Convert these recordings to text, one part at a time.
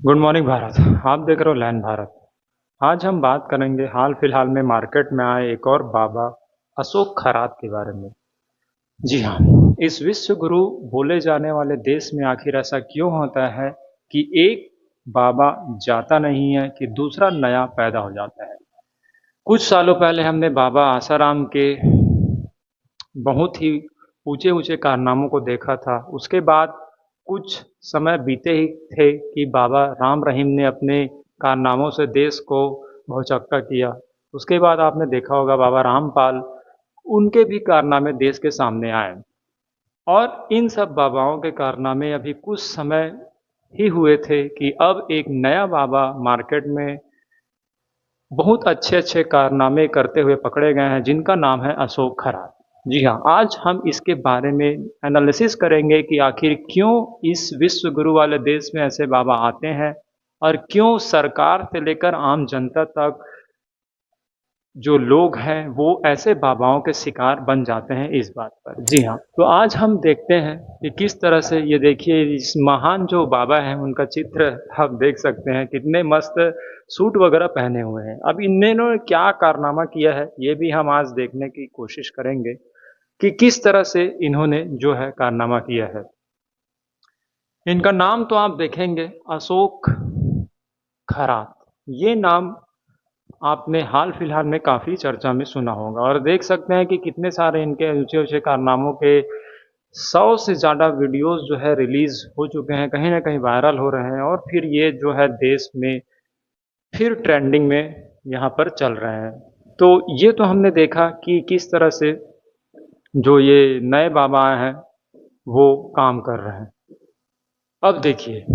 Good morning Bharat. आप देख रहे हो लैंड भारत। आज हम बात करेंगे हाल फिलहाल में मार्केट में आए एक और बाबा अशोक खरात के बारे में। जी हाँ, इस विश्व गुरु बोले जाने वाले देश में आखिर ऐसा क्यों होता है कि एक बाबा जाता नहीं है कि दूसरा नया पैदा हो जाता है। कुछ सालों पहले हमने बाबा आसाराम के बहुत ही ऊंचे-ऊंचे कारनामों को देखा था। उसके बाद कुछ समय बीते ही थे कि बाबा राम रहीम ने अपने कारनामों से देश को भौचक्का किया। उसके बाद आपने देखा होगा बाबा रामपाल, उनके भी कारनामे देश के सामने आए और इन सब बाबाओं के कारनामे अभी कुछ समय ही हुए थे कि अब एक नया बाबा मार्केट में बहुत अच्छे-अच्छे कारनामे करते हुए पकड़े गए हैं जिनका नाम है अशोक खरात। जी हाँ, आज हम इसके बारे में एनालिसिस करेंगे कि आखिर क्यों इस विश्व गुरु वाले देश में ऐसे बाबा आते हैं और क्यों सरकार से लेकर आम जनता तक जो लोग हैं वो ऐसे बाबाओं के शिकार बन जाते हैं इस बात पर। जी हाँ, तो आज हम देखते हैं कि किस तरह से ये देखिए इस महान जो बाबा हैं उनका चित्र आप देख सकते हैं कितने मस्त सूट वगैरह पहने हुए हैं। अब इन्होंने क्या कारनामा किया है ये भी हम आज देखने की कोशिश करेंगे कि किस तरह से इन्होंने जो है कारनामा किया है। इनका नाम तो आप देखेंगे अशोक खरात। ये नाम आपने हाल फिलहाल में काफ़ी चर्चा में सुना होगा और देख सकते हैं कि कितने सारे इनके ऊंचे-ऊंचे कारनामों के 100 से ज़्यादा वीडियोस जो है रिलीज़ हो चुके हैं, कहीं न कहीं वायरल हो रहे हैं और फिर ये जो है देश में फिर ट्रेंडिंग में यहाँ पर चल रहे हैं। तो ये तो हमने देखा कि किस तरह से जो ये नए बाबा आए हैं, वो काम कर रहे हैं। अब देखिए,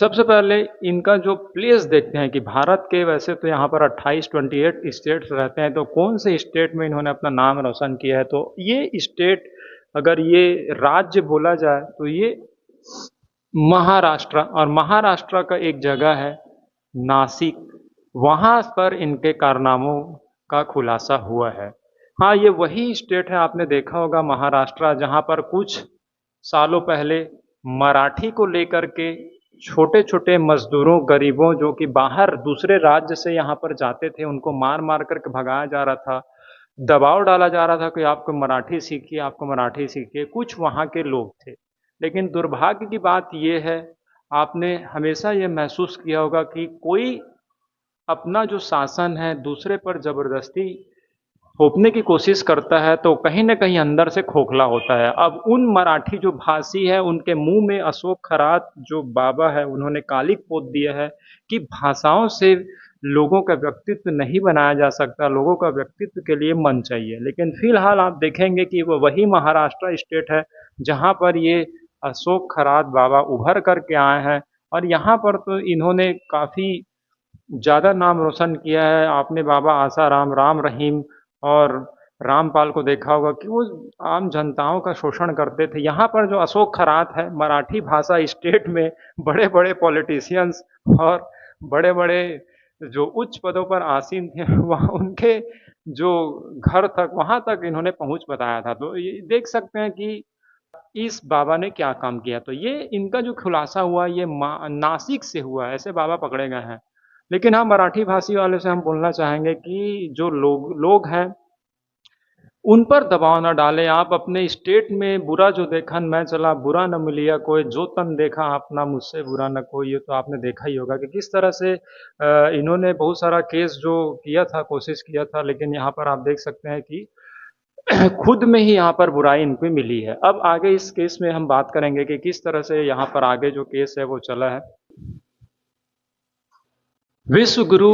सबसे पहले इनका जो प्लेस देखते हैं कि भारत के वैसे तो यहाँ पर 28 स्टेट्स रहते हैं, तो कौन से स्टेट में इन्होंने अपना नाम रोशन किया है, तो ये स्टेट अगर ये राज्य बोला जाए तो ये महाराष्ट्र और महाराष्ट्र का एक जगह है नासिक, वहाँ पर इनके कारनामों का खुलासा हुआ है। हाँ, ये वही स्टेट है आपने देखा होगा महाराष्ट्र जहाँ पर कुछ सालों पहले मराठी को लेकर के छोटे-छोटे मज़दूरों, गरीबों जो कि बाहर दूसरे राज्य से यहाँ पर जाते थे, उनको मार-मार कर के भगाया जा रहा था। दबाव डाला जा रहा था कि आपको मराठी सीखिए, आपको मराठी सीखिए, कुछ वहाँ के लोग थे। लेकिन दुर्भाग्य की बात ये है, आपने हमेशा ये महसूस किया होगा कि कोई अपना जो शासन है, दूसरे पर ज़बरदस्ती थोपने की कोशिश करता है तो कहीं न कहीं अंदर से खोखला होता है। अब उन मराठी जो भाषी है उनके मुँह में अशोक खरात जो बाबा है उन्होंने कालिक पोत दिया है कि भाषाओं से लोगों का व्यक्तित्व नहीं बनाया जा सकता, लोगों का व्यक्तित्व के लिए मन चाहिए। लेकिन फ़िलहाल आप देखेंगे कि वो वही महाराष्ट्र स्टेट है जहाँ पर ये अशोक खरात बाबा उभर कर के आए हैं और यहाँ पर तो इन्होंने काफ़ी ज़्यादा नाम रोशन किया है। आपने बाबा आसाराम, राम रहीम और रामपाल को देखा होगा कि वो आम जनताओं का शोषण करते थे। यहाँ पर जो अशोक खरात है, मराठी भाषा स्टेट में बड़े-बड़े पॉलिटिशियंस और बड़े-बड़े जो उच्च पदों पर आसीन थे, वहाँ उनके जो घर तक, वहाँ तक इन्होंने पहुँच बताया था। तो ये देख सकते हैं कि इस बाबा ने क्या काम किया। तो ये इनका जो खुलासा हुआ, ये नासिक से हुआ है, ऐसे बाबा पकड़े गए हैं। लेकिन हाँ, मराठी भाषी वाले से हम बोलना चाहेंगे कि जो लोग लोग हैं, उन पर दबाव ना डालें। आप अपने स्टेट में बुरा जो देखा मैं चला, बुरा न मिलिया कोई, जो तन देखा अपना मुझसे बुरा न कोई। ये तो आपने देखा ही होगा कि किस तरह से इन्होंने बहुत सारा केस जो किया था, कोशिश किया था, लेकिन यहाँ पर आप देख सकते हैं कि खुद में ही यहाँ पर बुराई इनको मिली है। अब आगे इस केस में हम बात करेंगे कि किस तरह से यहाँ पर आगे जो केस है वो चला है। विश्व गुरु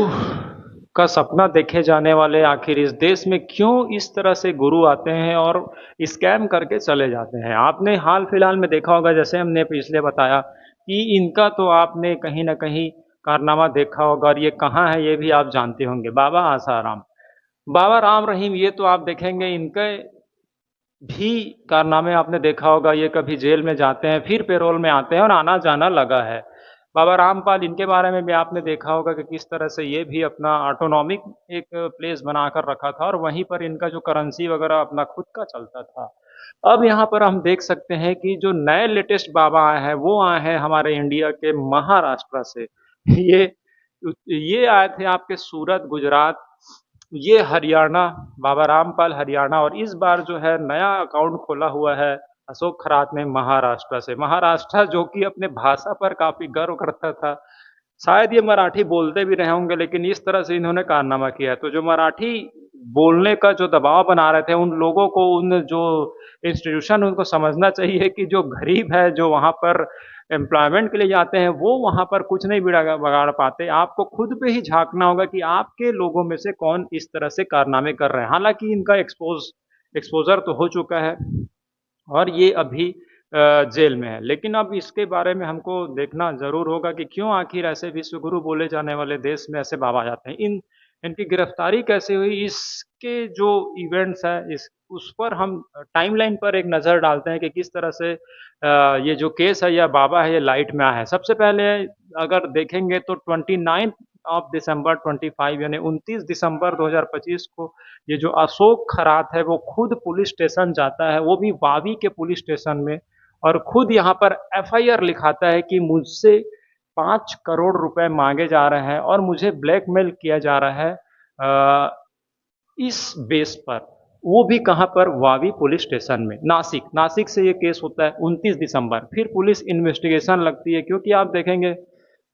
का सपना देखे जाने वाले आखिर इस देश में क्यों इस तरह से गुरु आते हैं और स्कैम करके चले जाते हैं। आपने हाल फिलहाल में देखा होगा, जैसे हमने पिछले बताया कि इनका तो आपने कहीं ना कहीं कारनामा देखा होगा और ये कहाँ है ये भी आप जानते होंगे, बाबा आसाराम, बाबा राम रहीम। ये तो आप देखेंगे इनके भी कारनामे आपने देखा होगा, ये कभी जेल में जाते हैं फिर पैरोल में आते हैं और आना जाना लगा है। बाबा रामपाल, इनके बारे में भी आपने देखा होगा कि किस तरह से ये भी अपना ऑटोनॉमिक एक प्लेस बनाकर रखा था और वहीं पर इनका जो करेंसी वगैरह अपना खुद का चलता था। अब यहाँ पर हम देख सकते हैं कि जो नए लेटेस्ट बाबा आए हैं वो आए हैं हमारे इंडिया के महाराष्ट्र से। ये ये आए थे आपके सूरत, गुजरात, ये हरियाणा, बाबा रामपाल हरियाणा, और इस बार जो है नया अकाउंट खोला हुआ है अशोक खरात ने महाराष्ट्र से। महाराष्ट्र जो कि अपने भाषा पर काफ़ी गर्व करता था। शायद ये मराठी बोलते भी रहे होंगे, लेकिन इस तरह से इन्होंने कारनामा किया है। तो जो मराठी बोलने का जो दबाव बना रहे थे, उन लोगों को, उन जो इंस्टीट्यूशन, उनको समझना चाहिए कि जो गरीब है, जो वहाँ पर एम्प्लॉयमेंट के लिए जाते हैं, वो वहाँ पर कुछ नहीं बिगाड़ बगाड़ पाते। आपको खुद पे ही झांकना होगा कि आपके लोगों में से कौन इस तरह से कारनामे कर रहे हैं। हालांकि इनका एक्सपोजर तो हो चुका है और ये अभी जेल में है, लेकिन अब इसके बारे में हमको देखना ज़रूर होगा कि क्यों आखिर ऐसे विश्वगुरु बोले जाने वाले देश में ऐसे बाबा जाते हैं। इनकी गिरफ्तारी कैसे हुई, इसके जो इवेंट्स हैं, इस उस पर हम टाइमलाइन पर एक नज़र डालते हैं कि किस तरह से ये जो केस है या बाबा है, ये लाइट में आया है। सबसे पहले अगर देखेंगे तो 29 ऑफ दिसंबर 25 यानी 29 दिसंबर 2025 को ये जो अशोक खरात है, वो खुद पुलिस स्टेशन जाता है, वो भी वावी के पुलिस स्टेशन में, और खुद यहाँ पर एफआईआर लिखाता है कि मुझसे 5 करोड़ रुपए मांगे जा रहे हैं और मुझे ब्लैकमेल किया जा रहा है इस बेस पर। वो भी कहाँ पर, वावी पुलिस स्टेशन में, नासिक। नासिक से ये केस होता है 29 दिसंबर। फिर पुलिस इन्वेस्टिगेशन लगती है, क्योंकि आप देखेंगे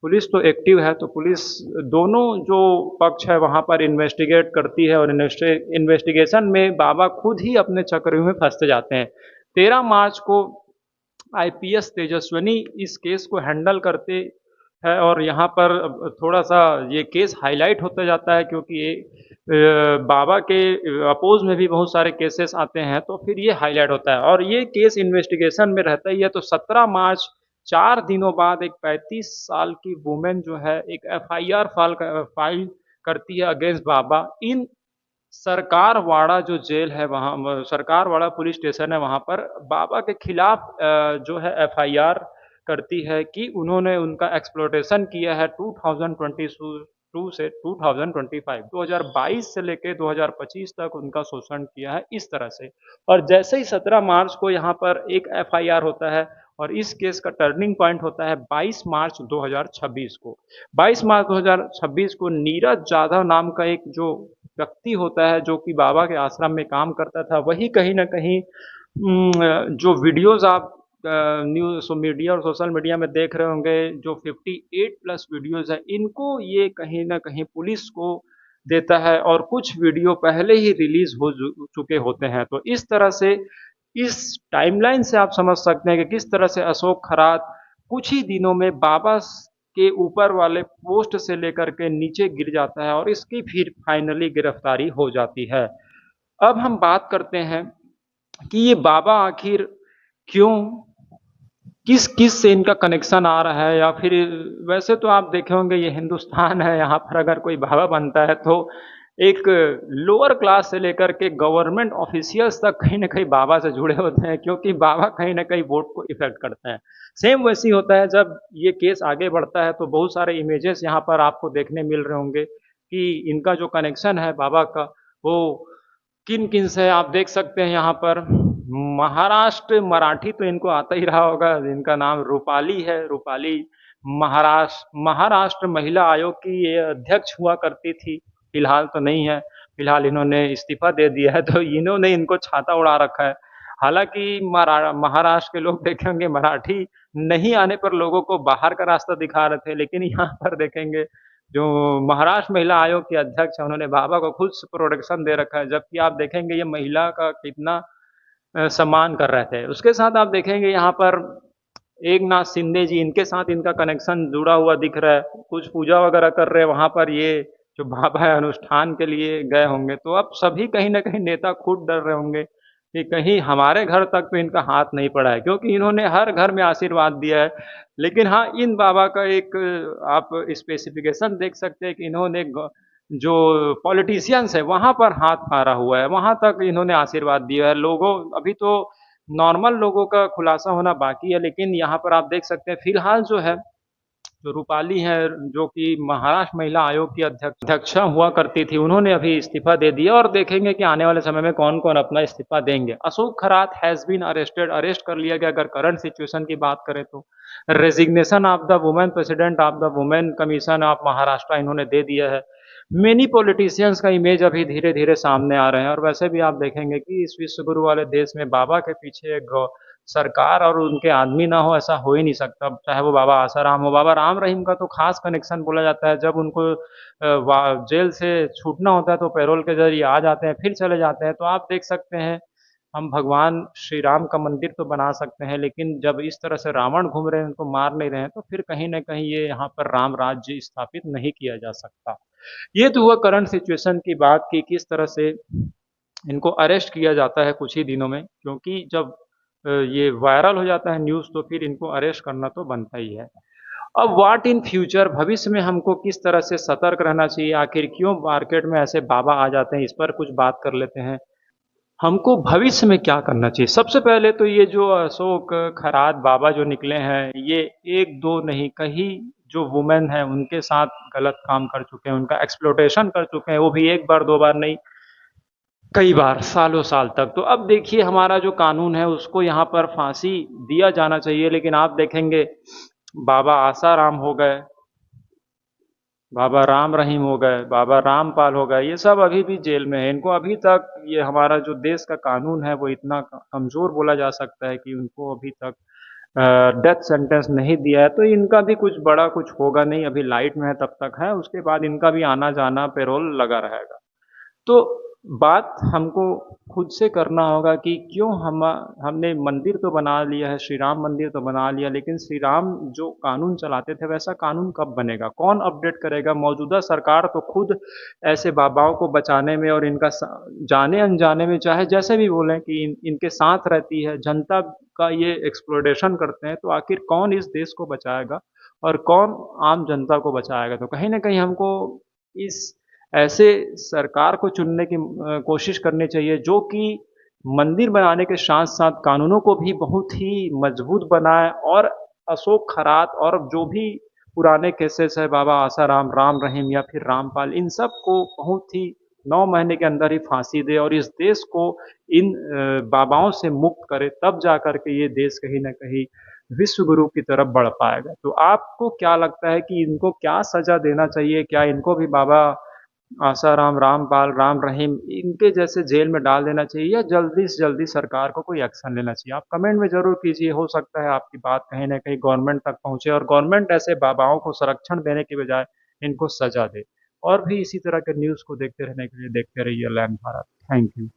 पुलिस तो एक्टिव है, तो पुलिस दोनों जो पक्ष है वहाँ पर इन्वेस्टिगेट करती है, और इन्वेस्टिगेशन में बाबा खुद ही अपने चक्करों में फंसते जाते हैं। 13 मार्च को आईपीएस तेजस्विनी इस केस को हैंडल करते हैं, और यहाँ पर थोड़ा सा ये केस हाईलाइट होता जाता है, क्योंकि ये बाबा के अपोज में भी बहुत सारे केसेस आते हैं, तो फिर ये हाईलाइट होता है और ये केस इन्वेस्टिगेशन में रहता ही है। तो 17 मार्च, 4 दिनों बाद, एक 35 साल की वुमेन जो है एक एफआईआर फाइल करती है अगेंस्ट बाबा इन सरकारवाड़ा जो जेल है, वहाँ सरकारवाड़ा पुलिस स्टेशन है, वहाँ पर बाबा के खिलाफ जो है एफआईआर करती है कि उन्होंने उनका एक्सप्लॉयटेशन किया है 2022 से 2025, 2022 से लेकर 2025 तक उनका शोषण किया है इस तरह से। और जैसे ही 17 मार्च को यहाँ पर एक एफआईआर होता है, और इस केस का टर्निंग पॉइंट होता है 22 मार्च 2026 को। 22 मार्च 2026 को नीरज जाधव नाम का एक जो व्यक्ति होता है, जो कि बाबा के आश्रम में काम करता था, वही कहीं ना कहीं जो वीडियोस आप न्यूज़ मीडिया और सोशल मीडिया में देख रहे होंगे, जो 58+ वीडियोस है, इनको ये कहीं ना कहीं पुलिस को देता है, और कुछ वीडियो पहले ही रिलीज हो चुके होते हैं। तो इस तरह से, इस टाइमलाइन से आप समझ सकते हैं कि किस तरह से अशोक खरात कुछ ही दिनों में बाबा के ऊपर वाले पोस्ट से लेकर के नीचे गिर जाता है, और इसकी फिर फाइनली गिरफ्तारी हो जाती है। अब हम बात करते हैं कि ये बाबा आखिर क्यों, किस किस से इनका कनेक्शन आ रहा है, या फिर वैसे तो आप देखे होंगे ये हिंदुस्तान है, यहाँ पर अगर कोई बाबा बनता है तो एक लोअर क्लास से लेकर के गवर्नमेंट ऑफिशियल्स तक कहीं ना कहीं बाबा से जुड़े होते हैं, क्योंकि बाबा कहीं ना कहीं वोट को इफेक्ट करते हैं। सेम वैसे ही होता है जब ये केस आगे बढ़ता है, तो बहुत सारे इमेजेस यहाँ पर आपको देखने मिल रहे होंगे कि इनका जो कनेक्शन है बाबा का, वो किन किन से आप देख सकते हैं यहाँ पर। महाराष्ट्र मराठी तो इनको आता ही रहा होगा, इनका नाम रूपाली है, रूपाली। महाराष्ट्र महिला आयोग की ये अध्यक्ष हुआ करती थी, फिलहाल तो नहीं है, फिलहाल इन्होंने इस्तीफा दे दिया है, तो इन्होंने इनको छाता उड़ा रखा है। हालांकि महाराष्ट्र के लोग देखेंगे मराठी नहीं आने पर लोगों को बाहर का रास्ता दिखा रहे थे, लेकिन यहाँ पर देखेंगे जो महाराष्ट्र महिला आयोग के अध्यक्ष है, उन्होंने बाबा को खुद प्रोटेक्शन दे रखा है, जबकि आप देखेंगे ये महिला का कितना सम्मान कर रहे थे। उसके साथ आप देखेंगे यहाँ पर एक नाथ शिंदे जी, इनके साथ इनका कनेक्शन जुड़ा हुआ दिख रहा है, कुछ पूजा वगैरह कर रहे हैं वहाँ पर, ये जो बाबा है अनुष्ठान के लिए गए होंगे। तो अब सभी कहीं ना कहीं नेता खुद डर रहे होंगे कि कहीं हमारे घर तक तो इनका हाथ नहीं पड़ा है, क्योंकि इन्होंने हर घर में आशीर्वाद दिया है। लेकिन हाँ, इन बाबा का एक आप स्पेसिफिकेशन देख सकते हैं कि इन्होंने जो पॉलिटिशियंस है वहाँ पर हाथ मारा हुआ है, वहाँ तक इन्होंने आशीर्वाद दिया है लोगों। अभी तो नॉर्मल लोगों का खुलासा होना बाकी है, लेकिन यहाँ पर आप देख सकते हैं फिलहाल जो है, जो रूपाली हैं, जो कि महाराष्ट्र महिला आयोग की अध्यक्षा हुआ करती थी, उन्होंने अभी इस्तीफा दे दिया और देखेंगे कि आने वाले समय में कौन-कौन अपना इस्तीफा देंगे। Ashok Kharat has been arrested, arrest कर लिया गया अगर करंट सिचुएशन की बात करें तो। Resignation of the women president of the women commission of Maharashtra इन्होंने दे दिया है। मेनी पॉलिटिशियंस का इमेज अभी धीरे-धीरे सामने आ रहे हैं और वैसे भी आप देखेंगे कि इस विश्व गुरु वाले देश में बाबा के पीछे एक सरकार और उनके आदमी ना हो, ऐसा हो ही नहीं सकता। चाहे वो बाबा आसाराम हो, बाबा राम रहीम का तो खास कनेक्शन बोला जाता है। जब उनको जेल से छूटना होता है तो पैरोल के जरिए आ जाते हैं, फिर चले जाते हैं। तो आप देख सकते हैं, हम भगवान श्री राम का मंदिर तो बना सकते हैं, लेकिन जब इस तरह से रावण घूम रहे हैं, उनको मार नहीं रहे हैं, तो फिर कहीं न कहीं ये यहाँ पर राम राज्य स्थापित नहीं किया जा सकता। ये तो हुआ करंट सिचुएशन की बात की, किस तरह से इनको अरेस्ट किया जाता है कुछ ही दिनों में, क्योंकि जब ये वायरल हो जाता है न्यूज़ तो फिर इनको अरेस्ट करना तो बनता ही है। अब व्हाट इन फ्यूचर, भविष्य में हमको किस तरह से सतर्क रहना चाहिए, आखिर क्यों मार्केट में ऐसे बाबा आ जाते हैं, इस पर कुछ बात कर लेते हैं। हमको भविष्य में क्या करना चाहिए? सबसे पहले तो ये जो अशोक खरात बाबा जो निकले हैं, ये 1-2 नहीं, कई जो वुमेन हैं उनके साथ गलत काम कर चुके हैं, उनका एक्सप्लॉइटेशन कर चुके हैं, वो भी 1 बार 2 बार नहीं, कई बार, सालों साल तक। तो अब देखिए, हमारा जो कानून है उसको यहाँ पर फांसी दिया जाना चाहिए, लेकिन आप देखेंगे बाबा आसाराम हो गए, बाबा राम रहीम हो गए, बाबा रामपाल हो गए, ये सब अभी भी जेल में है। इनको अभी तक, ये हमारा जो देश का कानून है वो इतना कमज़ोर बोला जा सकता है कि उनको अभी तक डेथ सेंटेंस नहीं दिया है। तो इनका भी कुछ बड़ा कुछ होगा नहीं, अभी लाइट में है तब तक है, उसके बाद इनका भी आना जाना पैरोल लगा रहेगा। तो बात हमको खुद से करना होगा कि क्यों हमने मंदिर तो बना लिया है, श्री राम मंदिर तो बना लिया, लेकिन श्री राम जो कानून चलाते थे वैसा कानून कब बनेगा, कौन अपडेट करेगा। मौजूदा सरकार तो खुद ऐसे बाबाओं को बचाने में और इनका जाने अनजाने में, चाहे जैसे भी बोलें, कि इनके साथ रहती है, जनता का ये एक्सप्लॉइटेशन करते हैं, तो आखिर कौन इस देश को बचाएगा और कौन आम जनता को बचाएगा। तो कहीं ना कहीं हमको इस ऐसे सरकार को चुनने की कोशिश करनी चाहिए जो कि मंदिर बनाने के साथ साथ कानूनों को भी बहुत ही मजबूत बनाए, और अशोक खरात और जो भी पुराने केसेस है, बाबा आसाराम, राम रहीम या फिर रामपाल, इन सब को बहुत ही 9 महीने के अंदर ही फांसी दे और इस देश को इन बाबाओं से मुक्त करे, तब जा कर के ये देश कहीं न कहीं विश्व गुरु की तरफ बढ़ पाएगा। तो आपको क्या लगता है कि इनको क्या सज़ा देना चाहिए? क्या इनको भी बाबा आसाराम, रामपाल, राम रहीम इनके जैसे जेल में डाल देना चाहिए, या जल्दी से जल्दी सरकार को कोई एक्शन लेना चाहिए? आप कमेंट में ज़रूर कीजिए, हो सकता है आपकी बात कहीं न कहीं गवर्नमेंट तक पहुँचे और गवर्नमेंट ऐसे बाबाओं को संरक्षण देने के बजाय इनको सज़ा दे। और भी इसी तरह के न्यूज़ को देखते रहने के लिए देखते रहिए लैंड भारत। Thank you.